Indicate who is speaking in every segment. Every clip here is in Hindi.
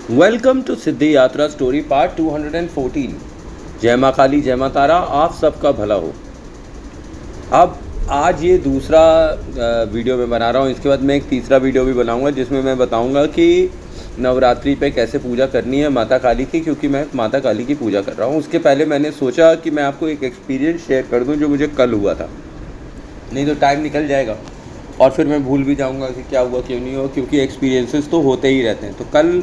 Speaker 1: वेलकम टू सिद्धि यात्रा स्टोरी पार्ट 214। जय माँ काली जय माँ तारा, आप सबका भला हो। अब आज ये दूसरा वीडियो मैं बना रहा हूँ। इसके बाद मैं एक तीसरा वीडियो भी बनाऊँगा जिसमें मैं बताऊँगा कि नवरात्रि पे कैसे पूजा करनी है माता काली की, क्योंकि मैं माता काली की पूजा कर रहा हूँ। उसके पहले मैंने सोचा कि मैं आपको एक एक्सपीरियंस शेयर कर दूँ जो मुझे कल हुआ था, नहीं तो टाइम निकल जाएगा और फिर मैं भूल भी जाऊँगा कि क्या हुआ क्यों नहीं हुआ, क्योंकि एक्सपीरियंसेस तो होते ही रहते हैं। तो कल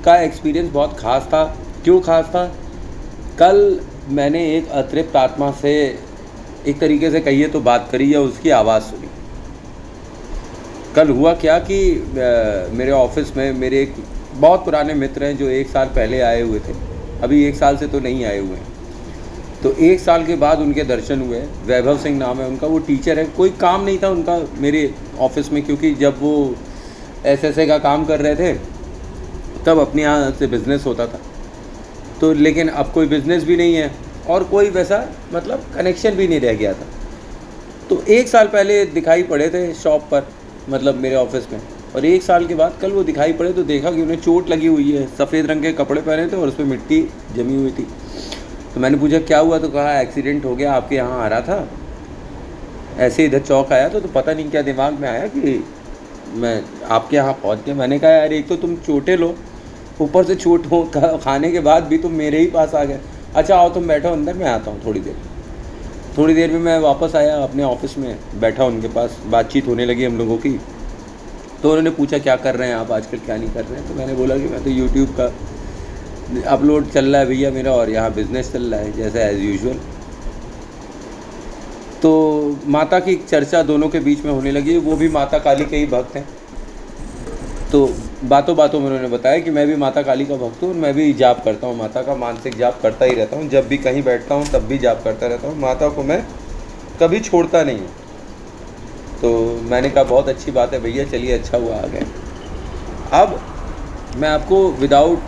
Speaker 1: का एक्सपीरियंस बहुत ख़ास था। क्यों ख़ास था? कल मैंने एक अतृप्त आत्मा से एक तरीके से कहिए तो बात करी या उसकी आवाज़ सुनी। कल हुआ क्या कि मेरे ऑफिस में मेरे एक बहुत पुराने मित्र हैं जो 1 साल पहले आए हुए थे। अभी 1 साल से तो नहीं आए हुए हैं, तो 1 साल के बाद उनके दर्शन हुए। वैभव सिंह नाम है उनका, वो टीचर है। कोई काम नहीं था उनका मेरे ऑफिस में, क्योंकि जब वो एसएसए का काम कर रहे थे तब अपने यहाँ से बिज़नेस होता था, तो लेकिन अब कोई बिज़नेस भी नहीं है और कोई वैसा मतलब कनेक्शन भी नहीं रह गया था। तो 1 साल पहले दिखाई पड़े थे शॉप पर, मतलब मेरे ऑफिस में, और 1 साल के बाद कल वो दिखाई पड़े तो देखा कि उन्हें चोट लगी हुई है। सफ़ेद रंग के कपड़े पहने थे और उस पर मिट्टी जमी हुई थी। तो मैंने पूछा क्या हुआ, तो कहा एक्सीडेंट हो गया, आपके यहाँ आ रहा था, ऐसे इधर चौक आया तो पता नहीं क्या दिमाग में आया कि मैं आपके यहाँ पहुँच गया। मैंने कहा यार एक तो तुम चोटे लो, ऊपर से चोट हो खाने के बाद भी तुम मेरे ही पास आ गए। अच्छा आओ तुम बैठो अंदर, मैं आता हूँ थोड़ी देर में मैं वापस आया अपने ऑफिस में, बैठा उनके पास, बातचीत होने लगी हम लोगों की। तो उन्होंने पूछा क्या कर रहे हैं आप आजकल, क्या नहीं कर रहे हैं। तो मैंने बोला कि मैं तो यूट्यूब का अपलोड चल रहा है भैया मेरा, और यहाँ बिज़नेस चल रहा है जैसे एज़ यूजुअल। तो माता की चर्चा दोनों के बीच में होने लगी। वो भी माता काली के ही भक्त हैं। तो बातों बातों में उन्होंने बताया कि मैं भी माता काली का भक्त हूँ और मैं भी जाप करता हूँ, माता का मानसिक जाप करता ही रहता हूँ। जब भी कहीं बैठता हूँ तब भी जाप करता रहता हूँ, माता को मैं कभी छोड़ता नहीं हूँ। तो मैंने कहा बहुत अच्छी बात है भैया, चलिए अच्छा हुआ आ गए। अब मैं आपको विदाउट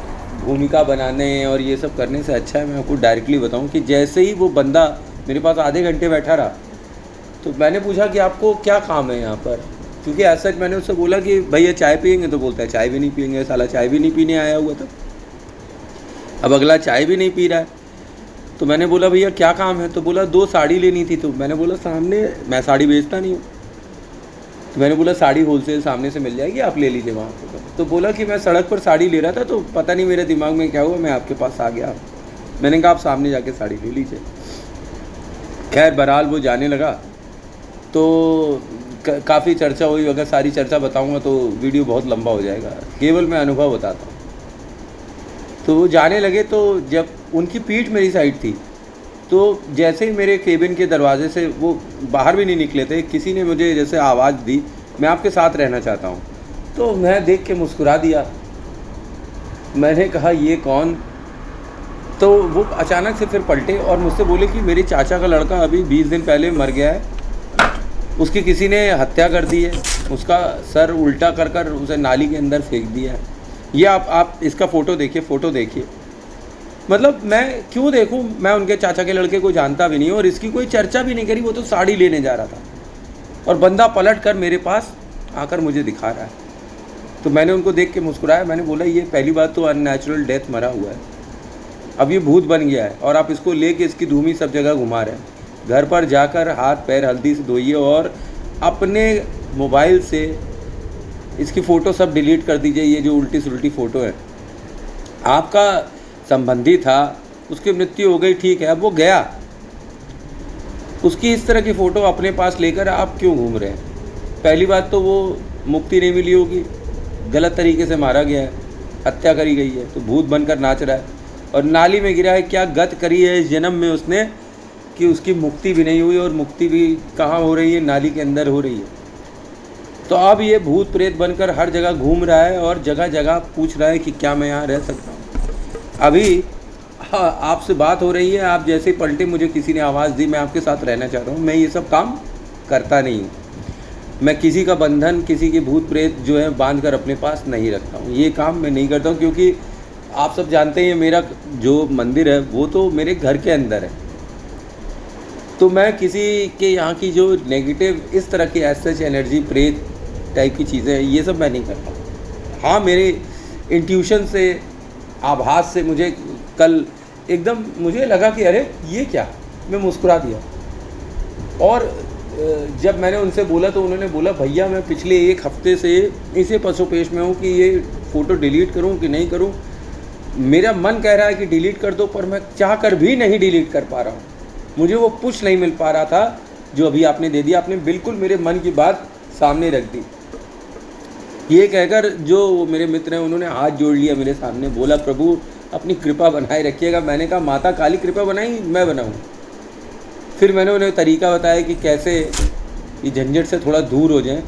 Speaker 1: भूमिका बनाने और ये सब करने से अच्छा है मैं आपको डायरेक्टली बताऊँ कि जैसे ही वो बंदा मेरे पास आधे घंटे बैठा रहा, तो मैंने पूछा कि आपको क्या काम है यहाँ पर, क्योंकि ऐसा मैंने उससे बोला कि भैया चाय पियेंगे, तो बोलता है चाय भी नहीं पियेंगे, साला चाय भी नहीं पीने आया हुआ था। अब अगला चाय भी नहीं पी रहा है। तो मैंने बोला भैया क्या काम है, तो बोला 2 साड़ी लेनी थी। तो मैंने बोला सामने, मैं साड़ी बेचता नहीं हूँ, तो मैंने बोला साड़ी होलसेल सामने से मिल जाएगी, आप ले लीजिए वहाँ पर। तो बोला कि मैं सड़क पर साड़ी ले रहा था, तो पता नहीं मेरे दिमाग में क्या हुआ, मैं आपके पास आ गया। मैंने कहा आप सामने जाके साड़ी ले लीजिए। खैर बहरहाल वो जाने लगा। तो काफ़ी चर्चा हुई। अगर सारी चर्चा बताऊंगा तो वीडियो बहुत लंबा हो जाएगा, केवल मैं अनुभव बताता हूँ। तो वो जाने लगे, तो जब उनकी पीठ मेरी साइड थी, तो जैसे ही मेरे केबिन के दरवाजे से वो बाहर भी नहीं निकले थे, किसी ने मुझे जैसे आवाज़ दी मैं आपके साथ रहना चाहता हूँ। तो मैं देख के मुस्कुरा दिया। मैंने कहा ये कौन? तो वो अचानक से फिर पलटे और मुझसे बोले कि मेरे चाचा का लड़का अभी 20 दिन पहले मर गया है, उसकी किसी ने हत्या कर दी है, उसका सर उल्टा कर कर उसे नाली के अंदर फेंक दिया है। ये आप इसका फ़ोटो देखिए। मतलब मैं क्यों देखूं, मैं उनके चाचा के लड़के को जानता भी नहीं और इसकी कोई चर्चा भी नहीं करी। वो तो साड़ी लेने जा रहा था और बंदा पलट कर मेरे पास आकर मुझे दिखा रहा है। तो मैंने उनको देख के मुस्कुराया। मैंने बोला ये पहली बात तो अननेचुरल डेथ मरा हुआ है, अब ये भूत बन गया है और आप इसको लेके इसकी धूमी सब जगह घुमा रहे हैं। घर पर जाकर हाथ पैर हल्दी से धोइए और अपने मोबाइल से इसकी फ़ोटो सब डिलीट कर दीजिए। ये जो उल्टी सुल्टी फ़ोटो है, आपका संबंधी था, उसकी मृत्यु हो गई, ठीक है, अब वो गया, उसकी इस तरह की फ़ोटो अपने पास लेकर आप क्यों घूम रहे हैं? पहली बात तो वो मुक्ति नहीं मिली होगी, गलत तरीके से मारा गया है, हत्या करी गई है, तो भूत बनकर नाच रहा है और नाली में गिरा है। क्या गत करी है इस जन्म में उसने कि उसकी मुक्ति भी नहीं हुई, और मुक्ति भी कहाँ हो रही है, नाली के अंदर हो रही है। तो अब ये भूत प्रेत बनकर हर जगह घूम रहा है और जगह जगह पूछ रहा है कि क्या मैं यहाँ रह सकता हूँ। अभी आपसे बात हो रही है, आप जैसे ही पलटे मुझे किसी ने आवाज़ दी मैं आपके साथ रहना चाहता हूँ। मैं ये सब काम करता नहीं हूँ, मैं किसी का बंधन, किसी की भूत प्रेत जो है बांध कर अपने पास नहीं रखता हूँ। ये काम मैं नहीं करता हूँ, क्योंकि आप सब जानते हैं मेरा जो मंदिर है वो तो मेरे घर के अंदर है। तो मैं किसी के यहाँ की जो नेगेटिव इस तरह की एज सच एनर्जी, प्रेत टाइप की चीज़ें हैं, ये सब मैं नहीं करता। हाँ, मेरे इंट्यूशन से, आभास से मुझे कल एकदम मुझे लगा कि अरे ये क्या, मैं मुस्कुरा दिया। और जब मैंने उनसे बोला तो उन्होंने बोला भैया मैं पिछले 1 हफ्ते से इसी पसोपेश में हूँ कि ये फ़ोटो डिलीट करूँ कि नहीं करूँ। मेरा मन कह रहा है कि डिलीट कर दो, पर मैं चाह कर भी नहीं डिलीट कर पा रहा हूँ। मुझे वो पुश नहीं मिल पा रहा था जो अभी आपने दे दिया। आपने बिल्कुल मेरे मन की बात सामने रख दी। ये कहकर जो मेरे मित्र हैं उन्होंने हाथ जोड़ लिया मेरे सामने, बोला प्रभु अपनी कृपा बनाए रखिएगा। मैंने कहा माता काली कृपा बनाई, मैं बनाऊँ? फिर मैंने उन्हें तरीका बताया कि कैसे ये झंझट से थोड़ा दूर हो जाएं।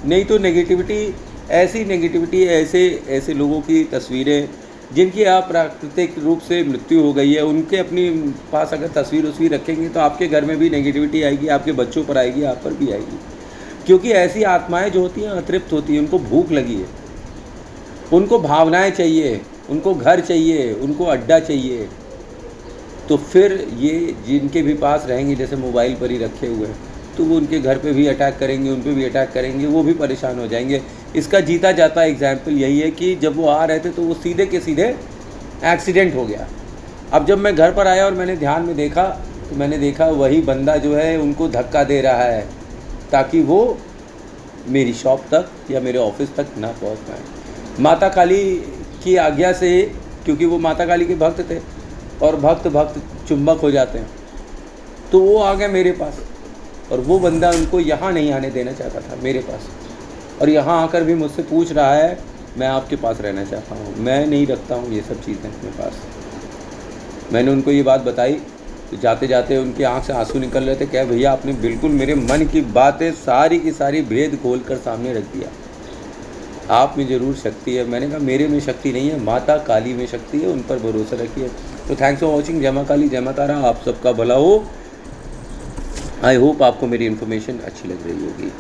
Speaker 1: नहीं तो नेगेटिविटी, ऐसी नेगेटिविटी, ऐसे लोगों की तस्वीरें जिनकी अप्राकृतिक रूप से मृत्यु हो गई है, उनके अपनी पास अगर तस्वीर रखेंगे तो आपके घर में भी नेगेटिविटी आएगी, आपके बच्चों पर आएगी, आप पर भी आएगी। क्योंकि ऐसी आत्माएं जो होती हैं अतृप्त होती हैं, उनको भूख लगी है, उनको भावनाएं चाहिए, उनको घर चाहिए, उनको अड्डा चाहिए। तो फिर ये जिनके भी पास रहेंगे, जैसे मोबाइल पर ही रखे हुए हैं, तो वो उनके घर पे भी अटैक करेंगे, उन पे भी अटैक करेंगे, वो भी परेशान हो जाएंगे। इसका जीता जाता एग्जाम्पल यही है कि जब वो आ रहे थे तो वो सीधे के सीधे एक्सीडेंट हो गया। अब जब मैं घर पर आया और मैंने ध्यान में देखा तो मैंने देखा वही बंदा जो है उनको धक्का दे रहा है ताकि वो मेरी शॉप तक या मेरे ऑफिस तक ना पहुंच पाए। माता काली की आज्ञा से, क्योंकि वो माता काली के भक्त थे और भक्त चुंबक हो जाते हैं, तो वो आ गए मेरे पास। और वो बंदा उनको यहाँ नहीं आने देना चाहता था, मेरे पास, और यहाँ आकर भी मुझसे पूछ रहा है मैं आपके पास रहना चाहता हूँ, मैं नहीं रखता हूँ ये सब चीज़ें अपने पास। मैंने उनको ये बात बताई तो जाते जाते उनकी आंख से आंसू निकल रहे थे। क्या भैया आपने बिल्कुल मेरे मन की बातें सारी की सारी भेद खोल कर सामने रख दिया। आप में ज़रूर शक्ति है। मैंने कहा मेरे में शक्ति नहीं है, माता काली में शक्ति है, उन पर भरोसा रखिए। तो थैंक्स फॉर वॉचिंग। जय मां काली, जय मां तारा, आप सबका भला हो। आई होप आपको मेरी इन्फॉर्मेशन अच्छी लग रही होगी।